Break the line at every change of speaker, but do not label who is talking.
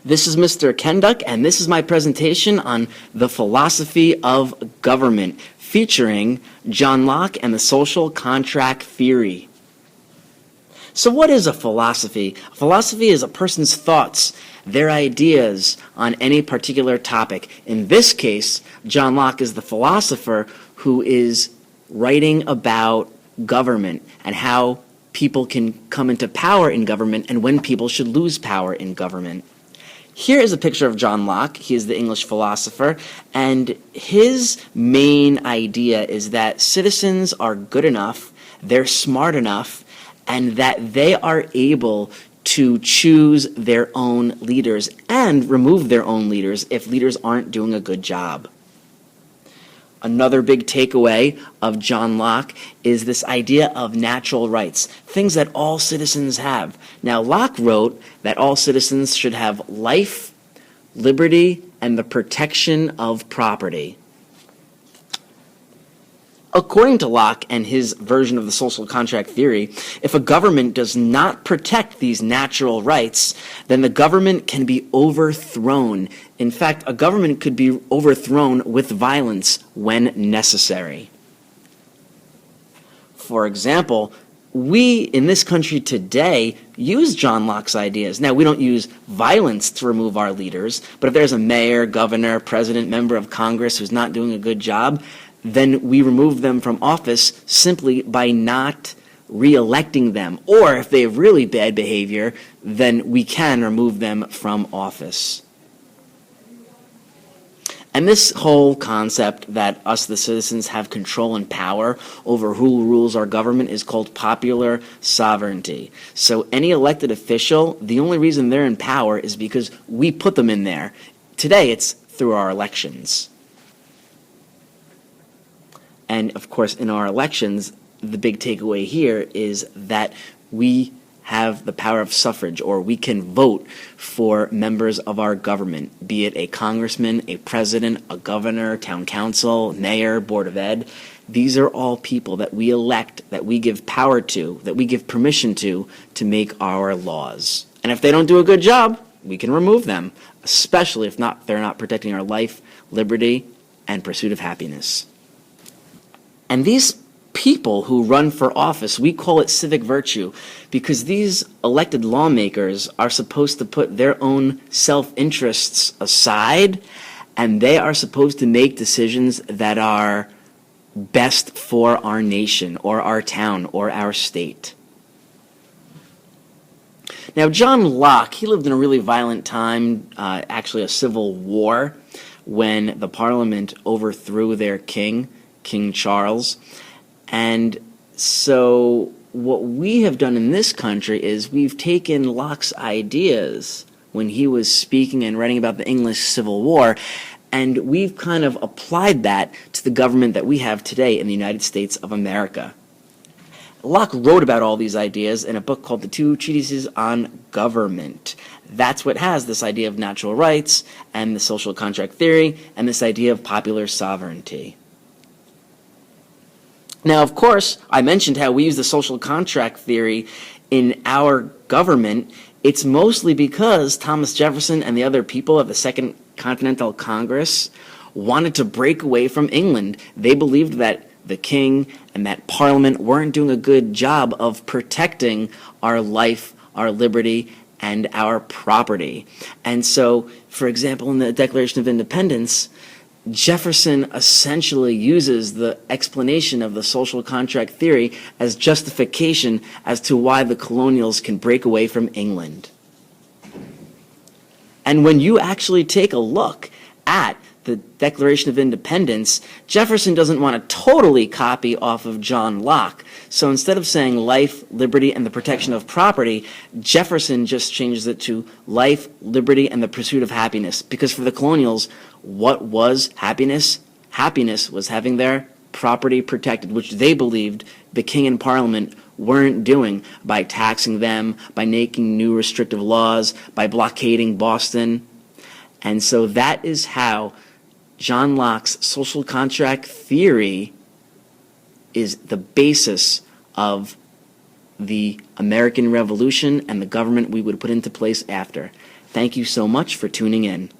This is Mr. Kenduck, and this is my presentation on the philosophy of government, featuring John Locke and the social contract theory. So what is a philosophy? A philosophy is a person's thoughts, their ideas on any particular topic. In this case, John Locke is the philosopher who is writing about government and how people can come into power in government and when people should lose power in government. Here is a picture of John Locke. He is the English philosopher, and his main idea is that citizens are good enough, they're smart enough, and that they are able to choose their own leaders and remove their own leaders if leaders aren't doing a good job. Another big takeaway of John Locke is this idea of natural rights, things that all citizens have. Now, Locke wrote that all citizens should have life, liberty, and the protection of property. According to Locke and his version of the social contract theory, if a government does not protect these natural rights, then the government can be overthrown. In fact, a government could be overthrown with violence when necessary. For example, we in this country today use John Locke's ideas. Now, we don't use violence to remove our leaders, but if there's a mayor, governor, president, member of Congress who's not doing a good job, then we remove them from office simply by not re-electing them. Or if they have really bad behavior, then we can remove them from office. And this whole concept that us, the citizens, have control and power over who rules our government is called popular sovereignty. So any elected official, the only reason they're in power is because we put them in there. Today, it's through our elections. And of course, in our elections, the big takeaway here is that we have the power of suffrage, or we can vote for members of our government, be it a congressman, a president, a governor, town council, mayor, board of ed. These are all people that we elect, that we give power to, that we give permission to make our laws. And if they don't do a good job, we can remove them, especially if they're not protecting our life, liberty, and pursuit of happiness. And these people who run for office, we call it civic virtue, because these elected lawmakers are supposed to put their own self-interests aside, and they are supposed to make decisions that are best for our nation, or our town, or our state. Now, John Locke, he lived in a really violent time, actually a civil war, when the Parliament overthrew their king, King Charles. And so what we have done in this country is we've taken Locke's ideas when he was speaking and writing about the English Civil War, and we've kind of applied that to the government that we have today in the United States of America. Locke wrote about all these ideas in a book called The Two Treatises on Government. That's what has this idea of natural rights and the social contract theory and this idea of popular sovereignty. Now, of course, I mentioned how we use the social contract theory in our government. It's mostly because Thomas Jefferson and the other people of the Second Continental Congress wanted to break away from England. They believed that the king and that Parliament weren't doing a good job of protecting our life, our liberty, and our property. And so, for example, in the Declaration of Independence, Jefferson essentially uses the explanation of the social contract theory as justification as to why the colonials can break away from England. And when you actually take a look at the Declaration of Independence, Jefferson doesn't want to totally copy off of John Locke. So instead of saying life, liberty, and the protection of property, Jefferson just changes it to life, liberty, and the pursuit of happiness. Because for the colonials, what was happiness? Happiness was having their property protected, which they believed the king and parliament weren't doing by taxing them, by making new restrictive laws, by blockading Boston. And so that is how John Locke's social contract theory is the basis of the American Revolution and the government we would put into place after. Thank you so much for tuning in.